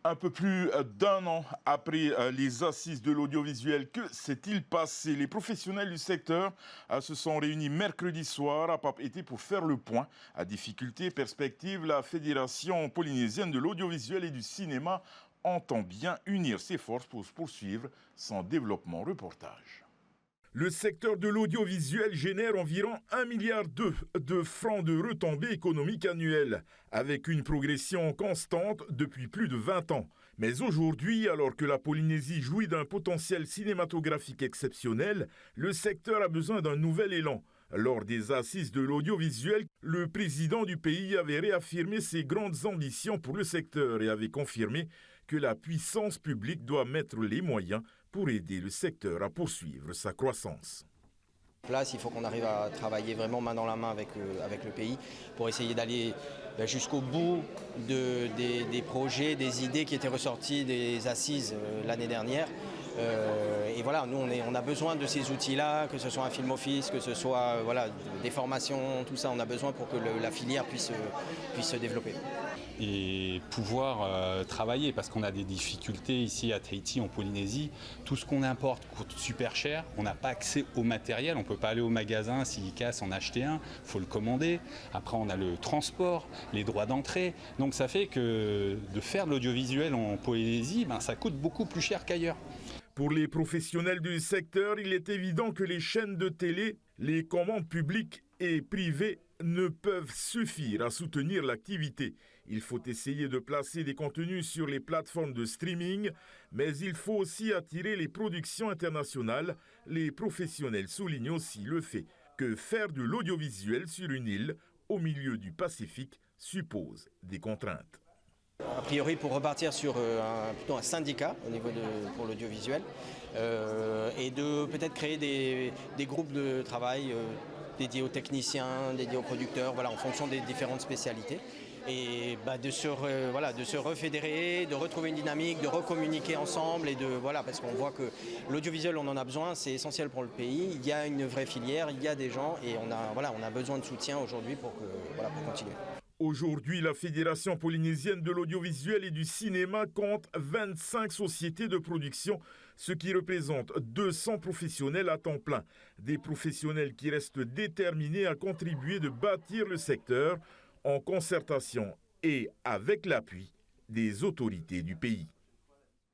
Un peu plus d'un an après les assises de l'audiovisuel, que s'est-il passé? Les professionnels du secteur se sont réunis mercredi soir à Papeete pour faire le point. À difficultés, perspectives, la Fédération polynésienne de l'audiovisuel et du cinéma entend bien unir ses forces pour poursuivre son développement. Reportage. Le secteur de l'audiovisuel génère environ 1,2 milliard de francs de retombées économiques annuelles, avec une progression constante depuis plus de 20 ans. Mais aujourd'hui, alors que la Polynésie jouit d'un potentiel cinématographique exceptionnel, le secteur a besoin d'un nouvel élan. Lors des assises de l'audiovisuel, le président du pays avait réaffirmé ses grandes ambitions pour le secteur et avait confirmé que la puissance publique doit mettre les moyens pour aider le secteur à poursuivre sa croissance. Il faut qu'on arrive à travailler vraiment main dans la main avec le pays pour essayer d'aller jusqu'au bout des projets, des idées qui étaient ressorties des assises l'année dernière. Et voilà, nous on a besoin de ces outils-là, que ce soit un film office, que ce soit des formations, tout ça, on a besoin pour que la filière puisse se développer. Et pouvoir travailler, parce qu'on a des difficultés ici à Tahiti, en Polynésie. Tout ce qu'on importe coûte super cher, on n'a pas accès au matériel, on ne peut pas aller au magasin, s'il casse, en acheter un, il faut le commander. Après on a le transport, les droits d'entrée. Donc ça fait que de faire de l'audiovisuel en Polynésie, ça coûte beaucoup plus cher qu'ailleurs. Pour les professionnels du secteur, il est évident que les chaînes de télé, les commandes publiques et privées ne peuvent suffire à soutenir l'activité. Il faut essayer de placer des contenus sur les plateformes de streaming, mais il faut aussi attirer les productions internationales. Les professionnels soulignent aussi le fait que faire de l'audiovisuel sur une île au milieu du Pacifique suppose des contraintes. A priori, pour repartir sur plutôt un syndicat au niveau pour l'audiovisuel et de peut-être créer des groupes de travail dédiés aux techniciens, dédiés aux producteurs, en fonction des différentes spécialités. Et de se refédérer, de retrouver une dynamique, de recommuniquer ensemble parce qu'on voit que l'audiovisuel, on en a besoin, c'est essentiel pour le pays. Il y a une vraie filière, il y a des gens et on a besoin de soutien aujourd'hui pour continuer. Aujourd'hui, la Fédération polynésienne de l'audiovisuel et du cinéma compte 25 sociétés de production, ce qui représente 200 professionnels à temps plein. Des professionnels qui restent déterminés à contribuer de bâtir le secteur en concertation et avec l'appui des autorités du pays.